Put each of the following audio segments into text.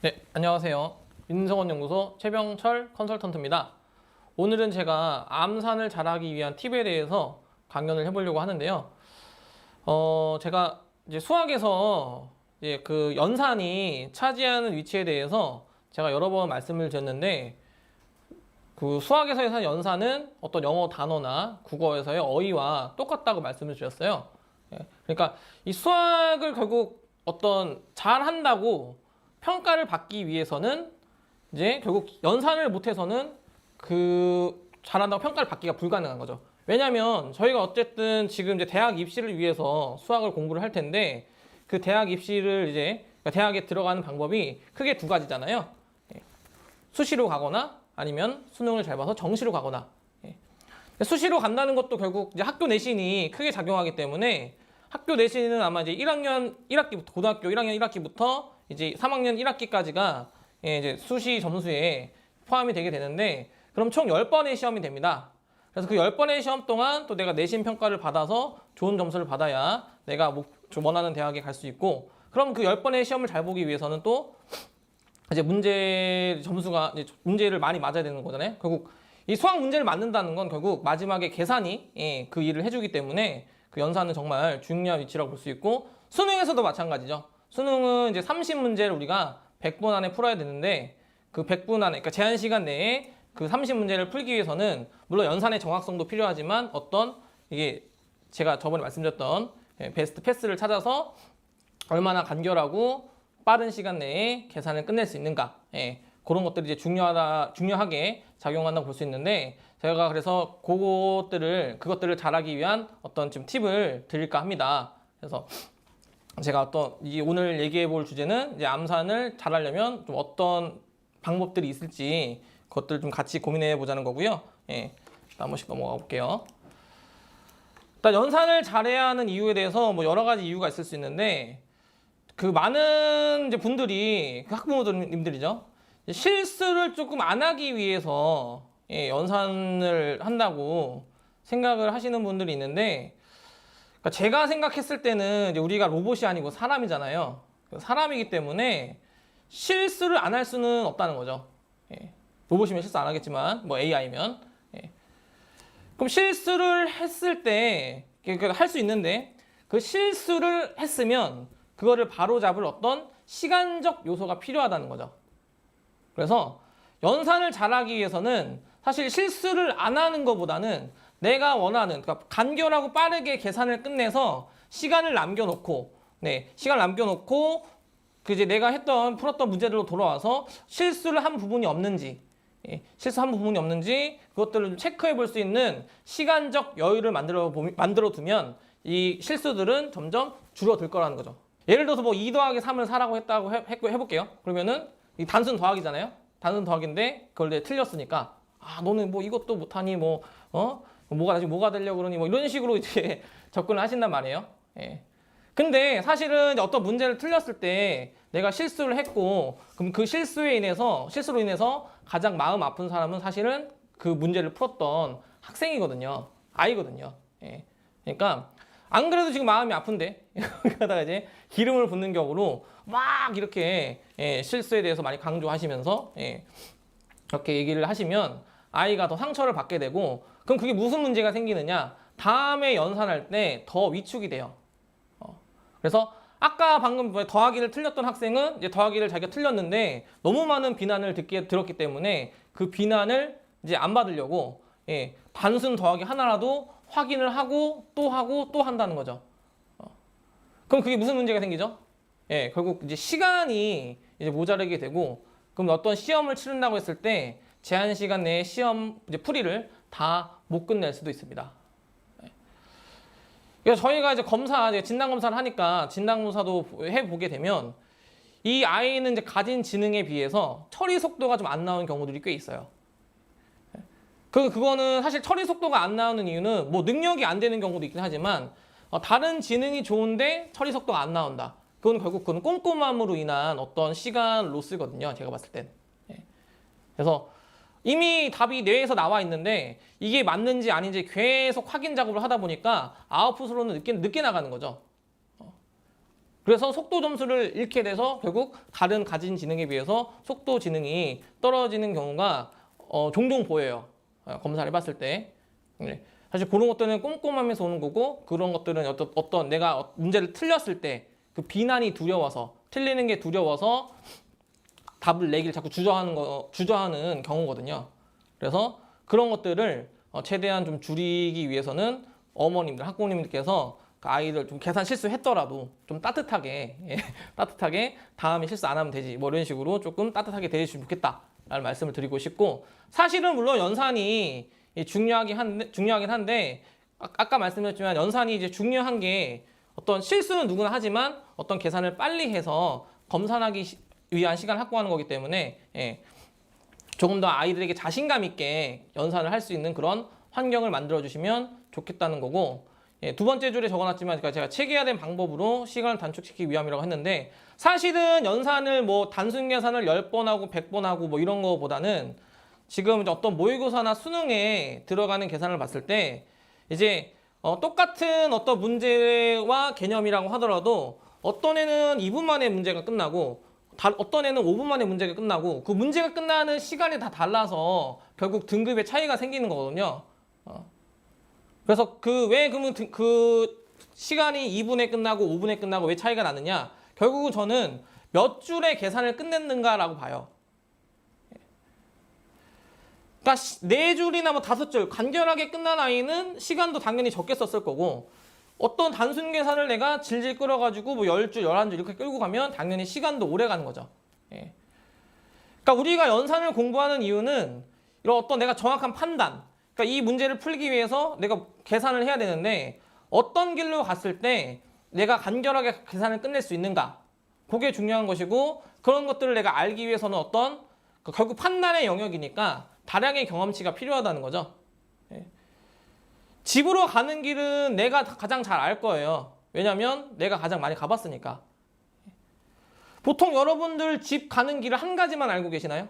네, 안녕하세요. 민성원연구소 최병철 컨설턴트입니다. 오늘은 제가 암산을 잘하기 위한 팁에 대해서 강연을 해보려고 하는데요. 제가 이제 수학에서 이제 그 연산이 차지하는 위치에 대해서 제가 여러 번 말씀을 드렸는데, 그 수학에서의 연산은 어떤 영어 단어나 국어에서의 어휘와 똑같다고 말씀을 드렸어요. 그러니까 이 수학을 결국 어떤 잘한다고 평가를 받기 위해서는 이제 결국 연산을 못해서는 그 잘한다고 평가를 받기가 불가능한 거죠. 왜냐하면 저희가 어쨌든 지금 이제 대학 입시를 위해서 수학을 공부를 할 텐데, 그 대학 입시를 이제 그러니까 대학에 들어가는 방법이 크게 두 가지잖아요. 수시로 가거나 아니면 수능을 잘 봐서 정시로 가거나. 수시로 간다는 것도 결국 이제 학교 내신이 크게 작용하기 때문에, 학교 내신은 아마 이제 1학년 1학기부터 고등학교 1학년 1학기부터 이제 3학년 1학기까지가 이제 수시 점수에 포함이 되게 되는데, 그럼 총 10번의 시험이 됩니다. 그래서 그 10번의 시험 동안 또 내가 내신 평가를 받아서 좋은 점수를 받아야 내가 원하는 대학에 갈 수 있고, 그럼 그 10번의 시험을 잘 보기 위해서는 또 이제 문제를 많이 맞아야 되는 거잖아요. 결국 이 수학 문제를 맞는다는 건 결국 마지막에 계산이 그 일을 해주기 때문에 그 연산은 정말 중요한 위치라고 볼 수 있고, 수능에서도 마찬가지죠. 수능은 이제 30문제를 우리가 100분 안에 풀어야 되는데, 그 100분 안에, 그러니까 제한 시간 내에 그 30문제를 풀기 위해서는 물론 연산의 정확성도 필요하지만 어떤 이게 제가 저번에 말씀드렸던 베스트 패스를 찾아서 얼마나 간결하고 빠른 시간 내에 계산을 끝낼 수 있는가, 그런 것들이 이제 중요하게 작용한다고 볼 수 있는데, 제가 그래서 그것들을 잘하기 위한 어떤 좀 팁을 드릴까 합니다. 그래서 제가 오늘 얘기해 볼 주제는 이제 암산을 잘하려면 좀 어떤 방법들이 있을지 그것들 좀 같이 고민해 보자는 거고요. 한 번씩 넘어가 볼게요. 일단 연산을 잘해야 하는 이유에 대해서 뭐 여러 가지 이유가 있을 수 있는데, 그 많은 이제 분들이, 그 학부모님들이죠, 실수를 조금 안 하기 위해서 연산을 한다고 생각을 하시는 분들이 있는데, 그러니까 제가 생각했을 때는 이제 우리가 로봇이 아니고 사람이잖아요. 사람이기 때문에 실수를 안 할 수는 없다는 거죠. 로봇이면 실수 안 하겠지만, 뭐 AI면. 그럼 실수를 했을 때, 그러니까 할 수 있는데, 그 실수를 했으면 그거를 바로잡을 어떤 시간적 요소가 필요하다는 거죠. 그래서 연산을 잘하기 위해서는 사실 실수를 안 하는 것보다는 내가 원하는, 그러니까 간결하고 빠르게 계산을 끝내서 시간을 남겨놓고, 그 이제 내가 풀었던 문제들로 돌아와서 실수를 한 부분이 없는지, 그것들을 좀 체크해 볼 수 있는 시간적 여유를 만들어 두면 이 실수들은 점점 줄어들 거라는 거죠. 예를 들어서 뭐 2 더하기 3을 4라고 했다고 해볼게요. 그러면은 이 단순 더하기잖아요. 단순 더하기인데 그걸 내가 틀렸으니까, 너는 뭐 이것도 못하니 뭐가 되려고 그러니 뭐 이런 식으로 이제 접근을 하신단 말이에요. 근데 사실은 어떤 문제를 틀렸을 때 내가 실수를 했고, 그럼 그 실수로 인해서 가장 마음 아픈 사람은 사실은 그 문제를 풀었던 학생이거든요. 아이거든요. 그러니까 안 그래도 지금 마음이 아픈데 그러다가 이제 기름을 붓는 격으로 막 이렇게 실수에 대해서 많이 강조하시면서 이렇게 얘기를 하시면 아이가 더 상처를 받게 되고, 그럼 그게 무슨 문제가 생기느냐? 다음에 연산할 때 더 위축이 돼요. 그래서 아까 방금 더하기를 틀렸던 학생은 이제 더하기를 자기가 틀렸는데 너무 많은 비난을 들었기 때문에 그 비난을 이제 안 받으려고 단순 더하기 하나라도 확인을 하고 또 한다는 거죠. 그럼 그게 무슨 문제가 생기죠? 결국 이제 시간이 이제 모자르게 되고, 그럼 어떤 시험을 치른다고 했을 때 제한 시간 내에 시험 이제 풀이를 다 못 끝낼 수도 있습니다. 그래서 저희가 이제 진단 검사를 하니까 진단 검사도 해보게 되면 이 아이는 이제 가진 지능에 비해서 처리 속도가 좀 안 나오는 경우들이 꽤 있어요. 그거는 사실 처리 속도가 안 나오는 이유는 뭐 능력이 안 되는 경우도 있긴 하지만, 다른 지능이 좋은데 처리 속도가 안 나온다. 그건 꼼꼼함으로 인한 어떤 시간 로스거든요. 제가 봤을 땐. 그래서 이미 답이 뇌에서 나와 있는데 이게 맞는지 아닌지 계속 확인 작업을 하다 보니까 아웃풋으로는 늦게 나가는 거죠. 그래서 속도 점수를 잃게 돼서 결국 다른 가진 지능에 비해서 속도 지능이 떨어지는 경우가 종종 보여요. 검사를 해봤을 때. 네. 사실 그런 것들은 꼼꼼하면서 오는 거고, 그런 것들은 어떤 내가 문제를 틀렸을 때 그 비난이 두려워서, 틀리는 게 두려워서 답을 내기를 자꾸 주저하는 경우거든요. 그래서 그런 것들을 최대한 좀 줄이기 위해서는 어머님들, 학부모님들께서 그 아이들 좀 계산 실수했더라도 좀 따뜻하게, 따뜻하게 다음에 실수 안 하면 되지, 뭐 이런 식으로 조금 따뜻하게 대해주시면 좋겠다라는 말씀을 드리고 싶고, 사실은 물론 연산이 중요하긴 한데 아까 말씀드렸지만 연산이 이제 중요한 게 어떤 실수는 누구나 하지만 어떤 계산을 빨리 해서 검산하기 위한 시간을 확보하는 거기 때문에 조금 더 아이들에게 자신감 있게 연산을 할 수 있는 그런 환경을 만들어 주시면 좋겠다는 거고, 두 번째 줄에 적어놨지만 제가 체계해야 된 방법으로 시간을 단축시키기 위함이라고 했는데, 사실은 연산을 뭐 단순 계산을 10번 하고 100번 하고 뭐 이런 거보다는 지금 어떤 모의고사나 수능에 들어가는 계산을 봤을 때 이제 똑같은 어떤 문제와 개념이라고 하더라도 어떤 애는 2분 만에 문제가 끝나고 어떤 애는 5분 만에 문제가 끝나고, 그 문제가 끝나는 시간이 다 달라서 결국 등급의 차이가 생기는 거거든요. 그래서 그러면 그 시간이 2분에 끝나고 5분에 끝나고 왜 차이가 나느냐? 결국은 저는 몇 줄의 계산을 끝냈는가라고 봐요. 그러니까 4줄이나 뭐 5줄 간결하게 끝난 아이는 시간도 당연히 적게 썼을 거고, 어떤 단순 계산을 내가 질질 끌어가지고 뭐 10줄, 11줄 이렇게 끌고 가면 당연히 시간도 오래 가는 거죠. 그러니까 우리가 연산을 공부하는 이유는 이런 어떤 내가 정확한 판단, 그러니까 이 문제를 풀기 위해서 내가 계산을 해야 되는데 어떤 길로 갔을 때 내가 간결하게 계산을 끝낼 수 있는가, 그게 중요한 것이고, 그런 것들을 내가 알기 위해서는 어떤 결국 판단의 영역이니까 다량의 경험치가 필요하다는 거죠. 집으로 가는 길은 내가 가장 잘 알 거예요. 왜냐면 내가 가장 많이 가봤으니까. 보통 여러분들 집 가는 길을 한 가지만 알고 계시나요?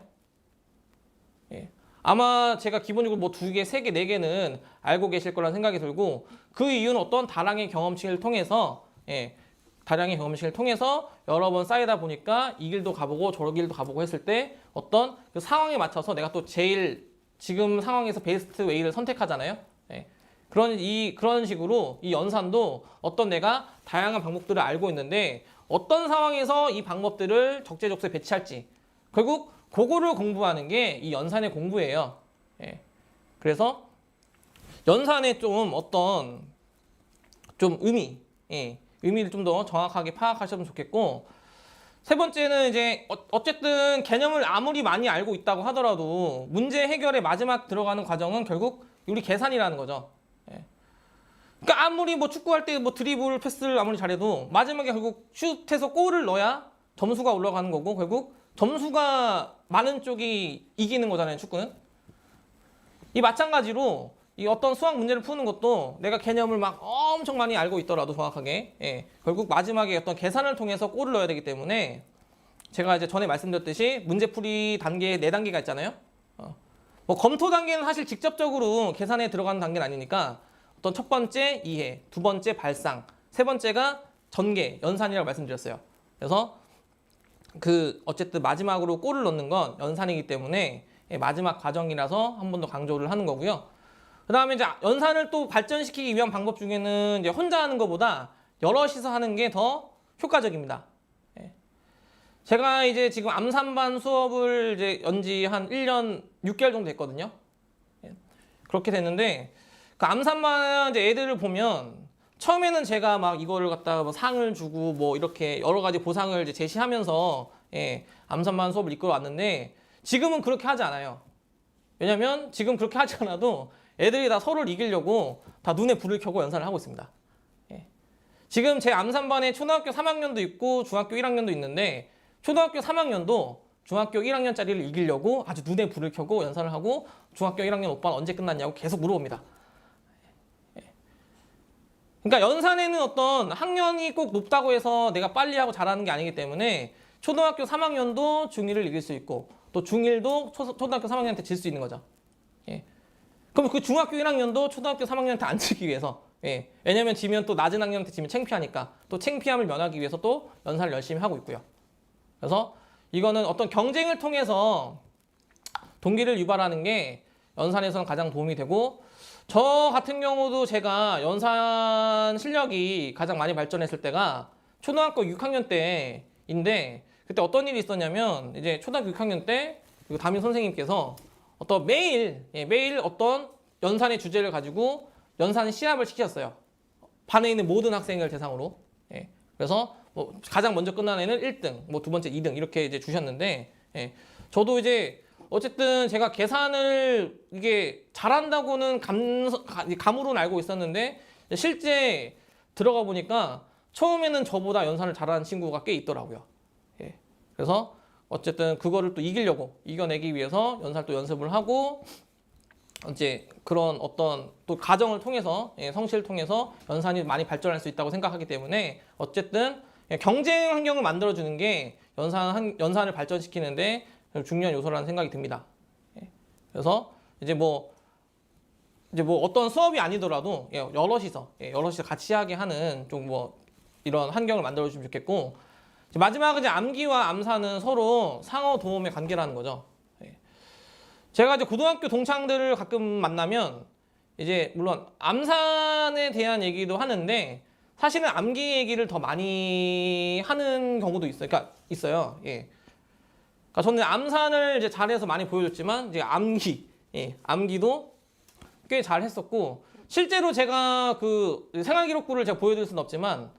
아마 제가 기본적으로 뭐 2개, 3개, 4개는 알고 계실 거라는 생각이 들고, 그 이유는 어떤 다량의 경험치를 통해서 여러 번 쌓이다 보니까 이 길도 가보고 저 길도 가보고 했을 때 어떤 그 상황에 맞춰서 내가 또 제일 지금 상황에서 베스트 웨이를 선택하잖아요. 그런 식으로 이 연산도 어떤 내가 다양한 방법들을 알고 있는데 어떤 상황에서 이 방법들을 적재적소에 배치할지, 결국 그거를 공부하는 게 이 연산의 공부예요. 그래서 연산의 좀 어떤 좀 의미를 좀 더 정확하게 파악하시면 좋겠고, 세 번째는 이제 어쨌든 개념을 아무리 많이 알고 있다고 하더라도 문제 해결의 마지막 들어가는 과정은 결국 우리 계산이라는 거죠. 그러니까 아무리 뭐 축구할 때 뭐 드리블 패스를 아무리 잘해도 마지막에 결국 슛해서 골을 넣어야 점수가 올라가는 거고, 결국 점수가 많은 쪽이 이기는 거잖아요, 축구는. 이 마찬가지로 이 어떤 수학 문제를 푸는 것도 내가 개념을 막 엄청 많이 알고 있더라도 정확하게 결국 마지막에 어떤 계산을 통해서 골을 넣어야 되기 때문에, 제가 이제 전에 말씀드렸듯이 문제풀이 단계 4단계가 있잖아요. 뭐 검토 단계는 사실 직접적으로 계산에 들어가는 단계는 아니니까 어떤 첫 번째 이해, 두 번째 발상, 세 번째가 전개, 연산이라고 말씀드렸어요. 그래서 그 어쨌든 마지막으로 골을 넣는 건 연산이기 때문에 마지막 과정이라서 한 번 더 강조를 하는 거고요. 그 다음에 이제 연산을 또 발전시키기 위한 방법 중에는 이제 혼자 하는 것보다 여럿이서 하는 게 더 효과적입니다. 제가 이제 지금 암산반 수업을 이제 연지 한 1년 6개월 정도 됐거든요. 그렇게 됐는데, 그 암산반 이제 애들을 보면 처음에는 제가 막 이거를 갖다가 뭐 상을 주고 뭐 이렇게 여러 가지 보상을 이제 제시하면서 암산반 수업을 이끌어 왔는데, 지금은 그렇게 하지 않아요. 왜냐면 지금 그렇게 하지 않아도 애들이 다 서로를 이기려고 다 눈에 불을 켜고 연산을 하고 있습니다. 지금 제 암산반에 초등학교 3학년도 있고 중학교 1학년도 있는데, 초등학교 3학년도 중학교 1학년짜리를 이기려고 아주 눈에 불을 켜고 연산을 하고, 중학교 1학년 오빠는 언제 끝났냐고 계속 물어봅니다. 그러니까 연산에는 어떤 학년이 꼭 높다고 해서 내가 빨리 하고 잘하는 게 아니기 때문에 초등학교 3학년도 중1을 이길 수 있고, 또 중1도 초등학교 3학년한테 질 수 있는 거죠. 그럼 그 중학교 1학년도 초등학교 3학년한테 안 지기 위해서 예. 왜냐면 지면 또 낮은 학년한테 지면 창피하니까 또 창피함을 면하기 위해서 또 연산을 열심히 하고 있고요. 그래서 이거는 어떤 경쟁을 통해서 동기를 유발하는 게 연산에서는 가장 도움이 되고 저 같은 경우도 제가 연산 실력이 가장 많이 발전했을 때가 초등학교 6학년 때인데 그때 어떤 일이 있었냐면 이제 초등학교 6학년 때 그 담임 선생님께서 어떤 매일 어떤 연산의 주제를 가지고 연산 시합을 시켰어요. 반에 있는 모든 학생을 대상으로. 예. 그래서 뭐 가장 먼저 끝난 애는 1등, 뭐 두 번째 2등 이렇게 이제 주셨는데 예. 저도 이제 어쨌든 제가 계산을 이게 잘한다고는 감으로는 알고 있었는데 실제 들어가 보니까 처음에는 저보다 연산을 잘하는 친구가 꽤 있더라고요. 예. 그래서 어쨌든 그거를 또 이겨내기 위해서 연산을 또 연습을 하고 이제 그런 어떤 또 과정을 통해서 성실을 통해서 연산이 많이 발전할 수 있다고 생각하기 때문에 어쨌든 경쟁 환경을 만들어주는 게 연산을 발전시키는데 중요한 요소라는 생각이 듭니다. 그래서 이제 뭐 어떤 수업이 아니더라도 여럿이서 같이 하게 하는 좀 뭐 이런 환경을 만들어주면 좋겠고 마지막은 이제 암기와 암산은 서로 상호 도움의 관계라는 거죠. 제가 이제 고등학교 동창들을 가끔 만나면 이제 물론 암산에 대한 얘기도 하는데 사실은 암기 얘기를 더 많이 하는 경우도 있어요. 그러니까 있어요. 예. 그러니까 저는 암산을 이제 잘해서 많이 보여줬지만 이제 암기도 꽤 잘했었고 실제로 제가 그 생활기록부를 제가 보여드릴 수는 없지만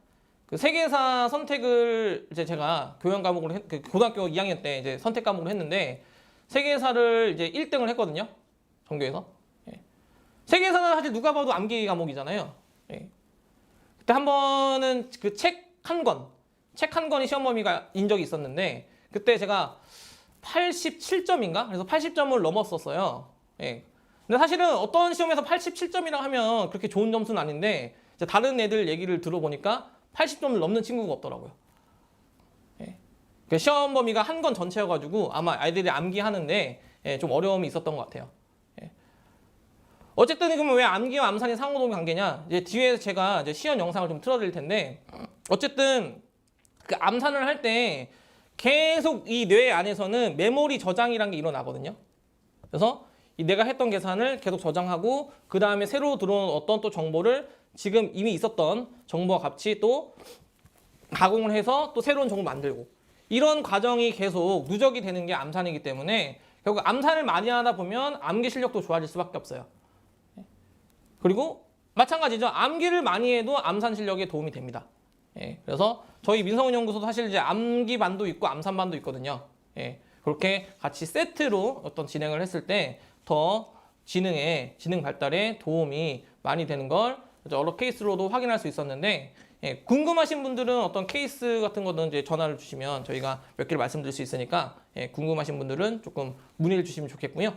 그 세계사 선택을 이제 제가 교양 과목으로 고등학교 2학년 때 이제 선택 과목으로 했는데 세계사를 이제 1등을 했거든요. 전교에서. 예. 세계사는 사실 누가 봐도 암기 과목이잖아요. 예. 그때 한 번은 그 책 한 권이 시험 범위가 인 적이 있었는데 그때 제가 87점인가? 그래서 80점을 넘었었어요. 예. 근데 사실은 어떤 시험에서 87점이라고 하면 그렇게 좋은 점수는 아닌데 이제 다른 애들 얘기를 들어보니까 80점을 넘는 친구가 없더라고요. 예. 그 시험 범위가 한 권 전체여가지고 아마 아이들이 암기하는데 좀 어려움이 있었던 것 같아요. 예. 어쨌든 그러면 왜 암기와 암산이 상호동의 관계냐? 이제 뒤에 제가 이제 시연 영상을 좀 틀어드릴 텐데 어쨌든 그 암산을 할 때 계속 이 뇌 안에서는 메모리 저장이라는 게 일어나거든요. 그래서 이 내가 했던 계산을 계속 저장하고 그 다음에 새로 들어온 어떤 또 정보를 지금 이미 있었던 정보와 같이 또 가공을 해서 또 새로운 정보를 만들고 이런 과정이 계속 누적이 되는 게 암산이기 때문에 결국 암산을 많이 하다 보면 암기 실력도 좋아질 수밖에 없어요. 그리고 마찬가지죠. 암기를 많이 해도 암산 실력에 도움이 됩니다. 그래서 저희 민성훈 연구소도 사실 이제 암기반도 있고 암산반도 있거든요. 그렇게 같이 세트로 어떤 진행을 했을 때 더 지능 발달에 도움이 많이 되는 걸 여러 케이스로도 확인할 수 있었는데 궁금하신 분들은 어떤 케이스 같은 거는 이제 전화를 주시면 저희가 몇 개를 말씀드릴 수 있으니까 궁금하신 분들은 조금 문의를 주시면 좋겠고요.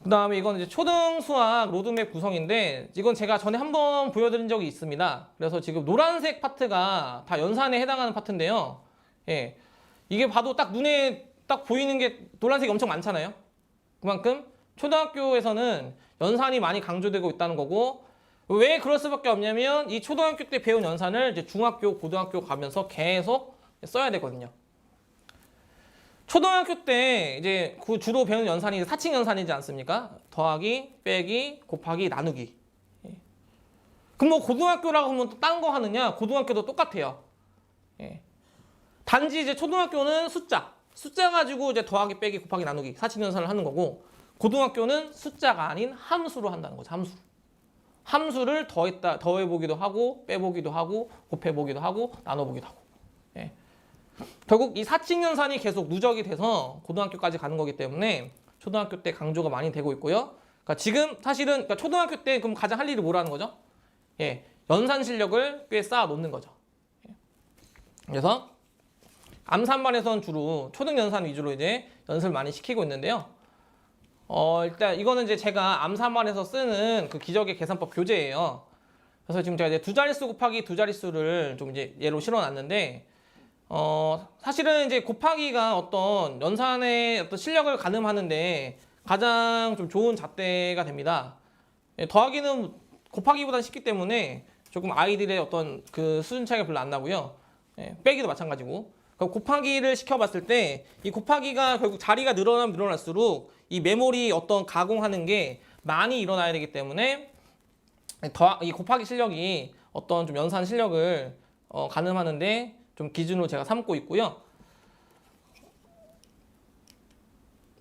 그 다음에 이건 이제 초등 수학 로드맵 구성인데 이건 제가 전에 한번 보여드린 적이 있습니다. 그래서 지금 노란색 파트가 다 연산에 해당하는 파트인데요. 이게 봐도 딱 눈에 딱 보이는 게 노란색이 엄청 많잖아요. 그만큼 초등학교에서는 연산이 많이 강조되고 있다는 거고 왜 그럴 수밖에 없냐면 이 초등학교 때 배운 연산을 이제 중학교, 고등학교 가면서 계속 써야 되거든요. 초등학교 때 이제 그 주로 배우는 연산이 사칙 연산이지 않습니까? 더하기, 빼기, 곱하기, 나누기. 그럼 뭐 고등학교라고 하면 또 딴 거 하느냐? 고등학교도 똑같아요. 단지 이제 초등학교는 숫자 가지고 이제 더하기, 빼기, 곱하기, 나누기, 사칙 연산을 하는 거고 고등학교는 숫자가 아닌 함수로 한다는 거죠. 함수를 더해보기도 하고 빼보기도 하고 곱해보기도 하고 나눠보기도 하고. 결국 이 사칙 연산이 계속 누적이 돼서 고등학교까지 가는 거기 때문에 초등학교 때 강조가 많이 되고 있고요. 그러니까 지금 사실은 그러니까 초등학교 때 그럼 가장 할 일이 뭐라는 거죠? 연산 실력을 꽤 쌓아 놓는 거죠. 그래서 암산반에서는 주로 초등 연산 위주로 이제 연습을 많이 시키고 있는데요. 일단 이거는 이제 제가 암산반에서 쓰는 그 기적의 계산법 교재예요. 그래서 지금 제가 이제 두 자릿수 곱하기 두 자릿수를 좀 이제 예로 실어놨는데, 사실은 이제 곱하기가 어떤 연산의 어떤 실력을 가늠하는데 가장 좀 좋은 잣대가 됩니다. 더하기는 곱하기보다는 쉽기 때문에 조금 아이들의 어떤 그 수준 차이가 별로 안 나고요. 예, 빼기도 마찬가지고. 곱하기를 시켜봤을 때 이 곱하기가 결국 자리가 늘어나면 늘어날수록 이 메모리 어떤 가공하는 게 많이 일어나야 되기 때문에 이 곱하기 실력이 어떤 좀 연산 실력을 가늠하는데 좀 기준으로 제가 삼고 있고요.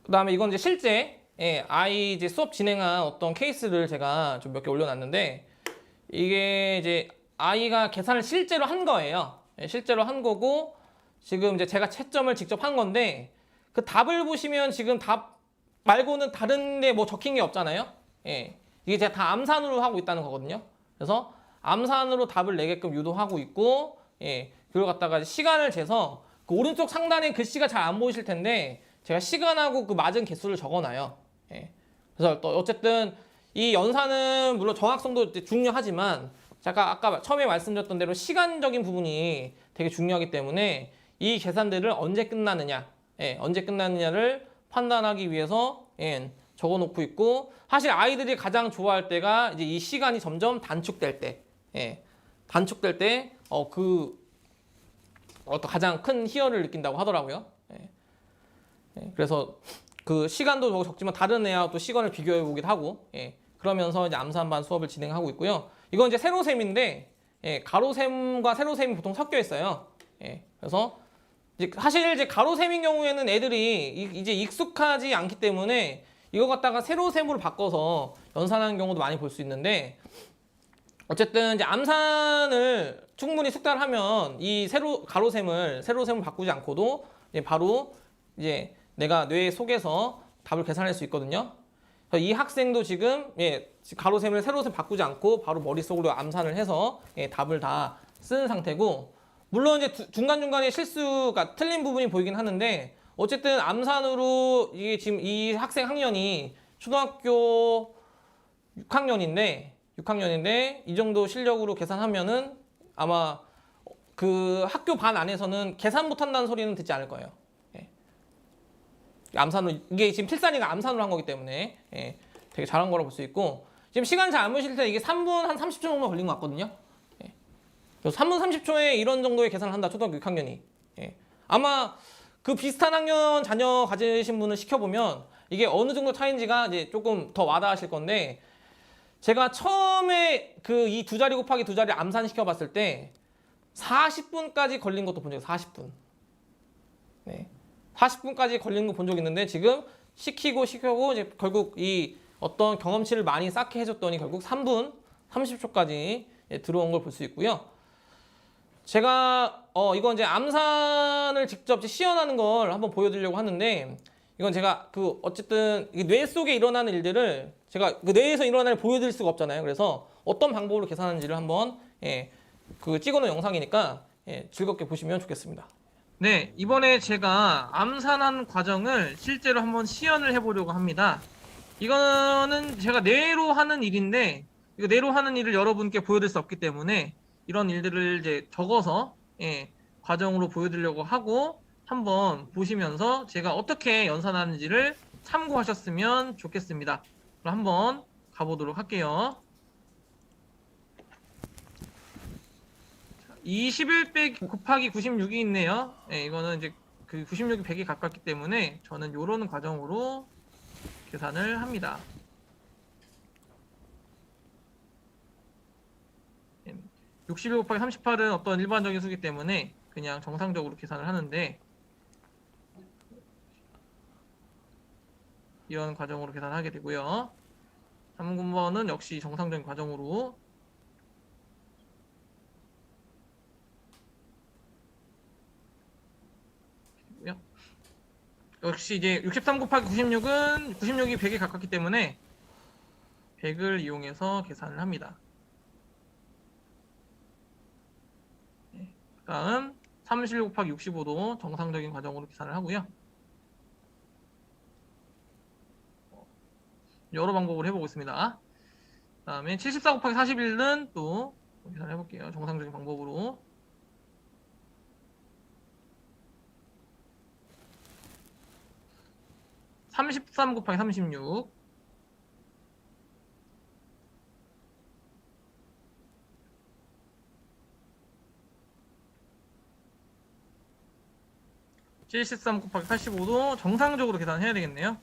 그다음에 이건 이제 실제 아이 이제 수업 진행한 어떤 케이스를 제가 좀 몇 개 올려놨는데 이게 이제 아이가 계산을 실제로 한 거예요. 실제로 한 거고 지금 이제 제가 채점을 직접 한 건데 그 답을 보시면 지금 답 말고는 다른데 뭐 적힌 게 없잖아요. 예. 이게 제가 다 암산으로 하고 있다는 거거든요. 그래서 암산으로 답을 내게끔 유도하고 있고, 예. 그걸 갖다가 시간을 재서 그 오른쪽 상단에 글씨가 잘 안 보이실 텐데 제가 시간하고 그 맞은 개수를 적어놔요. 예. 그래서 또 어쨌든 이 연산은 물론 정확성도 중요하지만 제가 아까 처음에 말씀드렸던 대로 시간적인 부분이 되게 중요하기 때문에 이 계산들을 언제 끝나느냐, 언제 끝나느냐를 판단하기 위해서 적어놓고 있고 사실 아이들이 가장 좋아할 때가 이제 이 시간이 점점 단축될 때, 단축될 때 그 어떤 가장 큰 희열을 느낀다고 하더라고요. 그래서 그 시간도 적지만 다른 애와 또 시간을 비교해 보기도 하고, 그러면서 이제 암산반 수업을 진행하고 있고요. 이건 이제 세로셈인데 가로셈과 세로셈이 보통 섞여 있어요. 그래서 사실 이제 가로셈인 경우에는 애들이 이제 익숙하지 않기 때문에 이거 갖다가 세로셈으로 바꿔서 연산하는 경우도 많이 볼 수 있는데 어쨌든 이제 암산을 충분히 숙달하면 이 가로셈을 세로셈으로 바꾸지 않고도 이제 바로 이제 내가 뇌 속에서 답을 계산할 수 있거든요. 이 학생도 지금 가로셈을 세로셈 바꾸지 않고 바로 머릿속으로 암산을 해서 답을 다 쓰는 상태고 물론 이제 중간중간에 실수가 틀린 부분이 보이긴 하는데 어쨌든 암산으로 이게 지금 이 학생 학년이 초등학교 6학년인데 이 정도 실력으로 계산하면은 아마 그 학교 반 안에서는 계산 못한다는 소리는 듣지 않을 거예요. 암산으로 이게 지금 필산이가 암산으로 한 거기 때문에 되게 잘한 거라고 볼 수 있고 지금 시간 잘 안 보실 때 이게 3분 한 30초 정도 걸린 것 같거든요. 3분 30초에 이런 정도의 계산을 한다 초등학교 6학년이 아마 그 비슷한 학년 자녀 가지신 분을 시켜보면 이게 어느 정도 차이인지가 이제 조금 더 와닿으실 건데 제가 처음에 그 이 두 자리 곱하기 두 자리 암산 시켜봤을 때 40분까지 걸린 것도 본 적이 40분 40분까지 걸린 거 본 적 있는데 지금 시키고 이제 결국 이 어떤 경험치를 많이 쌓게 해줬더니 결국 3분 30초까지 들어온 걸 볼 수 있고요. 제가 이건 이제 암산을 직접 시연하는 걸 한번 보여드리려고 하는데 이건 제가 그 어쨌든 뇌 속에 일어나는 일들을 제가 그 뇌에서 일어나는 걸 보여드릴 수가 없잖아요. 그래서 어떤 방법으로 계산하는지를 한번 그 찍어놓은 영상이니까 즐겁게 보시면 좋겠습니다. 네, 이번에 제가 암산한 과정을 실제로 한번 시연을 해보려고 합니다. 이거는 제가 뇌로 하는 일인데 이거 뇌로 하는 일을 여러분께 보여드릴 수 없기 때문에 이런 일들을 이제 적어서 과정으로 보여드리려고 하고 한번 보시면서 제가 어떻게 연산하는지를 참고하셨으면 좋겠습니다. 그럼 한번 가보도록 할게요. 21 곱하기 96이 있네요. 이거는 이제 그 96이 100에 가깝기 때문에 저는 이런 과정으로 계산을 합니다. 61 곱하기 38은 어떤 일반적인 수기 때문에 그냥 정상적으로 계산을 하는데 이런 과정으로 계산하게 되고요. 3번은 역시 정상적인 과정으로 역시 이제 63 곱하기 96은 96이 100에 가깝기 때문에 100을 이용해서 계산을 합니다. 다음 31 곱하기 65도 정상적인 과정으로 계산을 하고요. 여러 방법으로 해보고 있습니다. 다음에 74 곱하기 41은 또 계산을 해볼게요. 정상적인 방법으로. 33 곱하기 36 73 곱하기 85도 정상적으로 계산해야 되겠네요.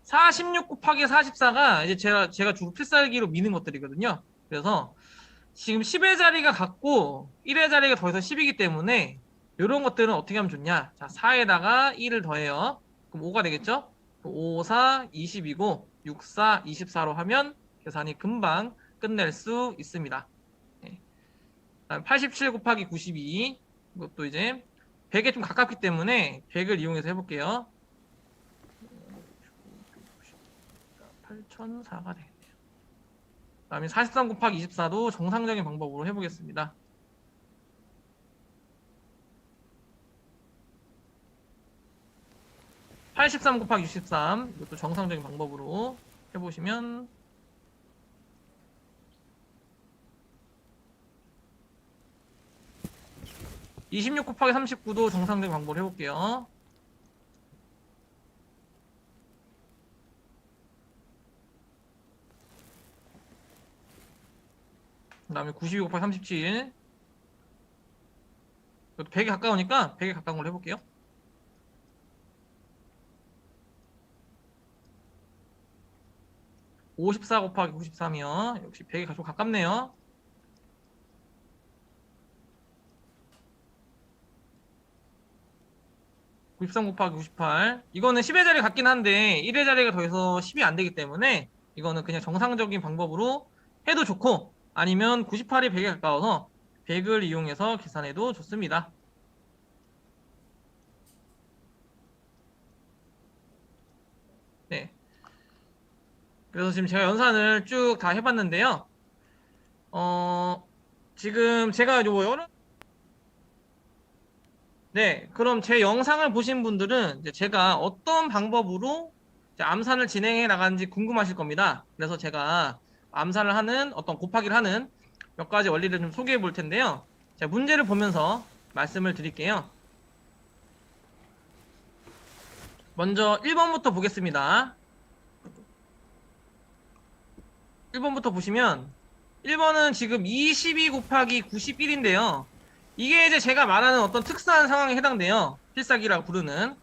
46 곱하기 44가 이제 제가 주로 필살기로 미는 것들이거든요. 그래서 지금 10의 자리가 같고 1의 자리가 더해서 10이기 때문에 이런 것들은 어떻게 하면 좋냐? 자, 4에다가 1을 더해요. 그럼 5가 되겠죠? 5, 4, 20이고 6, 4, 24로 하면 계산이 금방 끝낼 수 있습니다. 네. 87 곱하기 92 이것도 이제 100에 좀 가깝기 때문에 100을 이용해서 해볼게요. 8004가 되겠네요. 그 다음에 43 곱하기 24도 정상적인 방법으로 해보겠습니다. (83) 곱하기 63 이것도 정상적인 방법으로 해보시면 26 곱하기 39도 정상적인 방법으로 해볼게요. 그 다음에 92 곱하기 37 이것도 100에 가까우니까 100에 가까운 걸로 해볼게요. 54 곱하기 93이요. 역시 100에 좀 가깝네요. 93 곱하기 98 이거는 10의 자리 같긴 한데 1의 자리가 더해서 10이 안 되기 때문에 이거는 그냥 정상적인 방법으로 해도 좋고 아니면 98이 100에 가까워서 100을 이용해서 계산해도 좋습니다. 네. 그래서 지금 제가 연산을 쭉 다 해봤는데요. 지금 제가 여러 네, 그럼 제 영상을 보신 분들은 이제 제가 어떤 방법으로 이제 암산을 진행해 나가는지 궁금하실 겁니다. 그래서 제가 암산을 하는 어떤 곱하기를 하는 몇 가지 원리를 좀 소개해 볼 텐데요. 제가 문제를 보면서 말씀을 드릴게요. 먼저 1번부터 보겠습니다. 1번부터 보시면 1번은 지금 22 곱하기 91인데요. 이게 이제 제가 말하는 어떤 특수한 상황에 해당돼요. 필살기라고 부르는.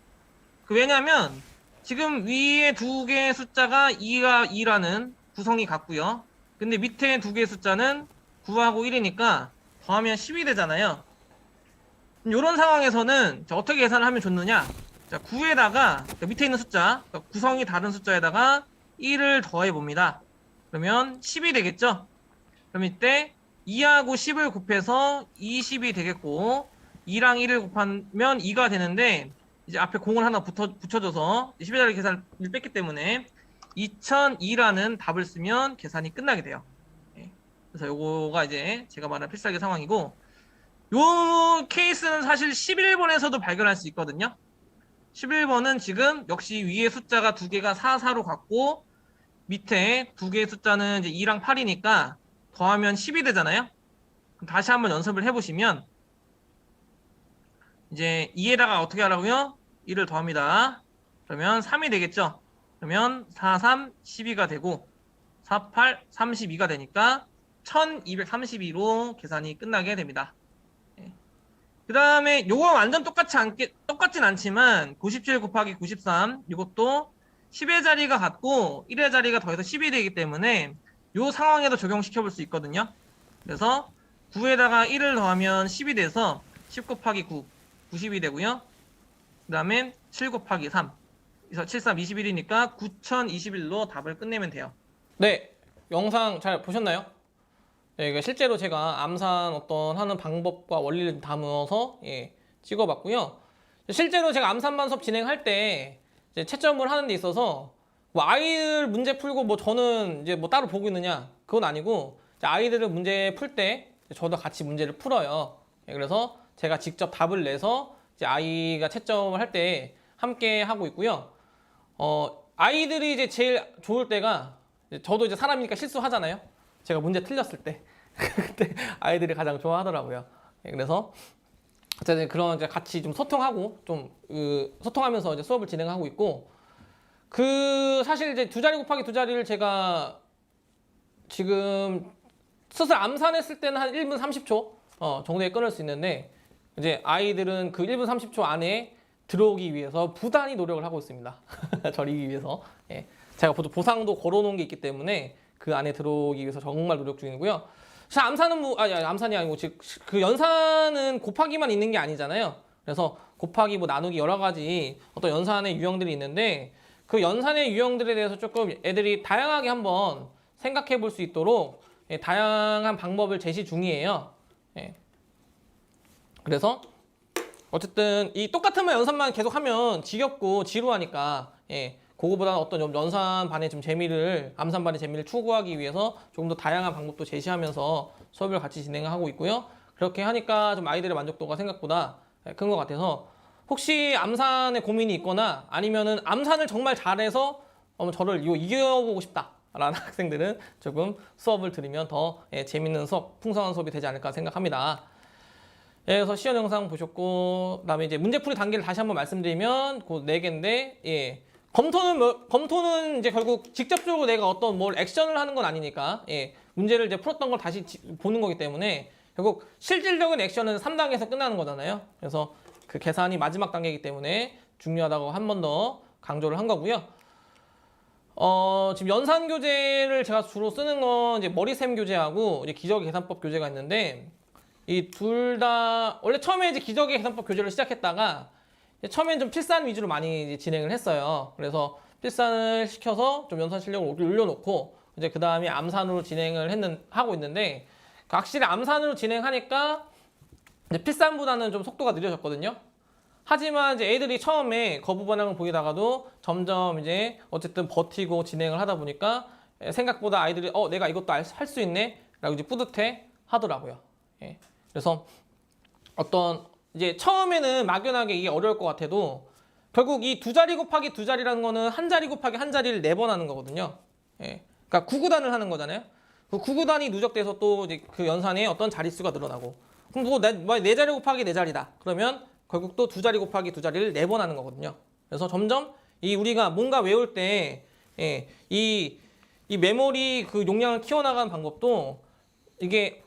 왜냐면 지금 위에 두 개의 숫자가 2가 2라는 구성이 같고요. 근데 밑에 두 개의 숫자는 9하고 1이니까 더하면 10이 되잖아요. 이런 상황에서는 어떻게 계산을 하면 좋느냐? 자, 9에다가 밑에 있는 숫자, 그러니까 구성이 다른 숫자에다가 1을 더해 봅니다. 그러면 10이 되겠죠? 그럼 이때 2하고 10을 곱해서 20이 되겠고 2랑 1을 곱하면 2가 되는데 이제 앞에 공을 하나 붙여줘서 10의 자리 계산을 뺐기 때문에 2002라는 답을 쓰면 계산이 끝나게 돼요. 그래서 요거가 이제 제가 말한 필살기 상황이고 요 케이스는 사실 11번에서도 발견할 수 있거든요. 11번은 지금 역시 위에 숫자가 두 개가 4, 4로 같고 밑에 두 개의 숫자는 이제 2랑 8이니까 더하면 10이 되잖아요. 그럼 다시 한번 연습을 해보시면 이제 2에다가 어떻게 하라고요? 1을 더합니다. 그러면 3이 되겠죠. 그러면 4, 3, 12가 되고 4, 8, 32가 되니까 1232로 계산이 끝나게 됩니다. 그 다음에 요거 완전 똑같진 않지만 97 곱하기 93 이것도 10의 자리가 같고 1의 자리가 더해서 10이 되기 때문에 요 상황에도 적용시켜 볼 수 있거든요. 그래서 9에다가 1을 더하면 10이 돼서 10 곱하기 9 90이 되고요. 그 다음에 7 곱하기 3 그래서 7, 3, 21이니까 9021로 답을 끝내면 돼요. 네, 영상 잘 보셨나요? 네, 실제로 제가 암산 어떤 하는 방법과 원리를 담아서 찍어봤고요. 실제로 제가 암산반 수업 진행할 때 이제 채점을 하는 데 있어서 뭐 아이들 문제 풀고 뭐 저는 이제 뭐 따로 보고 있느냐 그건 아니고 아이들을 문제 풀 때 저도 같이 문제를 풀어요. 그래서 제가 직접 답을 내서 이제 아이가 채점을 할 때 함께 하고 있고요. 아이들이 이제 제일 좋을 때가 저도 이제 사람이니까 실수하잖아요. 제가 문제 틀렸을 때 그때 아이들이 가장 좋아하더라고요. 그래서 어쨌든 그런 이제 같이 좀 소통하고 좀 소통하면서 이제 수업을 진행하고 있고 사실 이제 두 자리 곱하기 두 자리를 제가 지금 슬슬 암산했을 때는 한 1분 30초 정도에 끊을 수 있는데 이제 아이들은 그 1분 30초 안에 들어오기 위해서 부단히 노력을 하고 있습니다. 저리기 위해서. 예. 제가 보상도 걸어놓은 게 있기 때문에 그 안에 들어오기 위해서 정말 노력 중이고요. 자, 암산은 암산이 아니고 즉 그 연산은 곱하기만 있는 게 아니잖아요. 그래서 곱하기 나누기 여러 가지 어떤 연산의 유형들이 있는데 그 연산의 유형들에 대해서 조금 애들이 다양하게 한번 생각해 볼 수 있도록 다양한 방법을 제시 중이에요. 예. 그래서 어쨌든 이 똑같은 연산만 계속하면 지겹고 지루하니까 그거보다는 어떤 연산반의 좀 재미를 암산반의 재미를 추구하기 위해서 조금 더 다양한 방법도 제시하면서 수업을 같이 진행하고 있고요. 그렇게 하니까 좀 아이들의 만족도가 생각보다 큰 것 같아서 혹시 암산에 고민이 있거나 아니면은 암산을 정말 잘해서 저를 이겨보고 싶다라는 학생들은 조금 수업을 들으면 더 재밌는 수업, 풍성한 수업이 되지 않을까 생각합니다. 그래서 시연 영상 보셨고 그다음에 이제 문제풀이 단계를 다시 한번 말씀드리면 그 4개인데 검토는 이제 결국 직접적으로 내가 어떤 액션을 하는 건 아니니까 문제를 이제 풀었던 걸 다시 보는 거기 때문에 결국 실질적인 액션은 3단계에서 끝나는 거잖아요. 그래서 그 계산이 마지막 단계이기 때문에 중요하다고 한 번 더 강조를 한 거고요. 지금 연산 교재를 제가 주로 쓰는 건 이제 머리셈 교재하고 이제 기저귀 계산법 교재가 있는데 이 둘 다 원래 처음에 이제 기저귀 계산법 교재를 시작했다가 처음엔 좀 필산 위주로 많이 진행을 했어요. 그래서 필산을 시켜서 좀 연산 실력을 올려놓고 이제 그 다음에 암산으로 진행을 하고 있는데 확실히 암산으로 진행하니까 이제 필산보다는 좀 속도가 느려졌거든요. 하지만 이제 애들이 처음에 거부 반응을 보이다가도 점점 이제 어쨌든 버티고 진행을 하다 보니까 생각보다 아이들이 내가 이것도 할 수 있네 라고 이제 뿌듯해 하더라고요. 그래서 이제 처음에는 막연하게 이게 어려울 것 같아도 결국 이 2자리 곱하기 2자리라는 거는 1자리 곱하기 1자리를 4번 하는 거거든요. 그러니까 9구단을 하는 거잖아요. 그 9구단이 누적돼서 또 이제 그 연산에 어떤 자릿수가 늘어나고 그럼 4자리 곱하기 4자리다. 그러면 결국 또 2자리 곱하기 2자리를 4번 하는 거거든요. 그래서 점점 우리가 뭔가 외울 때 이 메모리 그 용량을 키워나가는 방법도 이게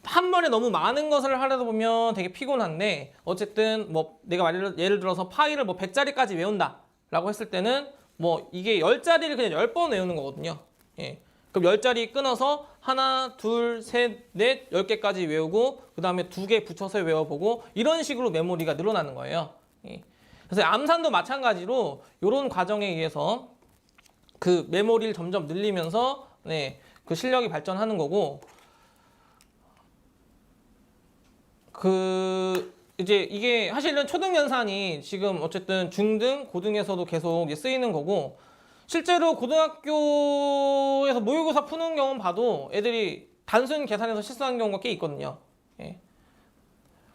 한 번에 너무 많은 것을 하려다 보면 되게 피곤한데 어쨌든 내가 예를 들어서 파일을 100자리까지 외운다 라고 했을 때는 이게 10자리를 그냥 10번 외우는 거거든요. 그럼 10자리 끊어서 하나, 둘, 셋, 넷, 10개까지 외우고 그 다음에 2개 붙여서 외워보고 이런 식으로 메모리가 늘어나는 거예요. 그래서 암산도 마찬가지로 이런 과정에 의해서 그 메모리를 점점 늘리면서 그 실력이 발전하는 거고 이제 이게 사실은 초등 연산이 지금 어쨌든 중등, 고등에서도 계속 쓰이는 거고 실제로 고등학교에서 모의고사 푸는 경우는 봐도 애들이 단순 계산해서 실수하는 경우가 꽤 있거든요.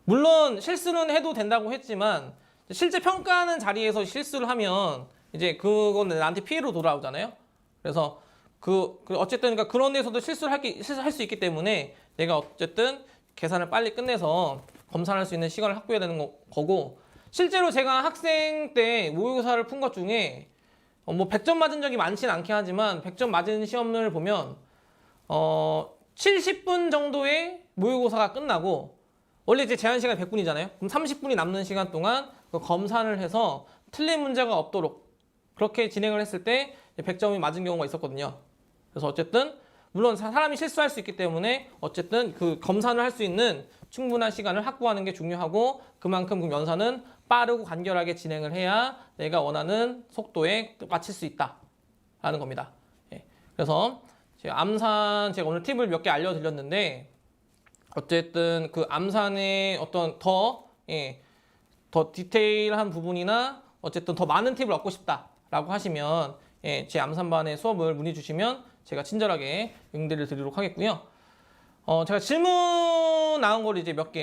물론 실수는 해도 된다고 했지만 실제 평가하는 자리에서 실수를 하면 이제 그건 나한테 피해로 돌아오잖아요. 그래서 어쨌든 그러니까 그런 데서도 실수를 할 수 있기 때문에 내가 어쨌든 계산을 빨리 끝내서 검사할 수 있는 시간을 확보해야 되는 거고 실제로 제가 학생 때 모의고사를 푼 것 중에 100점 맞은 적이 많지는 않긴 하지만 100점 맞은 시험을 보면 70분 정도의 모의고사가 끝나고 원래 이제 제한 시간이 100분이잖아요. 그럼 30분이 남는 시간 동안 그 검사를 해서 틀린 문제가 없도록 그렇게 진행을 했을 때 100점이 맞은 경우가 있었거든요. 그래서 어쨌든 물론 사람이 실수할 수 있기 때문에 어쨌든 그 검사를 할 수 있는 충분한 시간을 확보하는 게 중요하고 그만큼 그 연산은 빠르고 간결하게 진행을 해야 내가 원하는 속도에 마칠 수 있다라는 겁니다. 그래서 암산 제가 오늘 팁을 몇 개 알려드렸는데 어쨌든 그 암산의 어떤 더 디테일한 부분이나 어쨌든 더 많은 팁을 얻고 싶다라고 하시면 제 암산반의 수업을 문의 주시면 제가 친절하게 응대를 드리도록 하겠고요. 제가 질문 나온 걸 이제 몇 개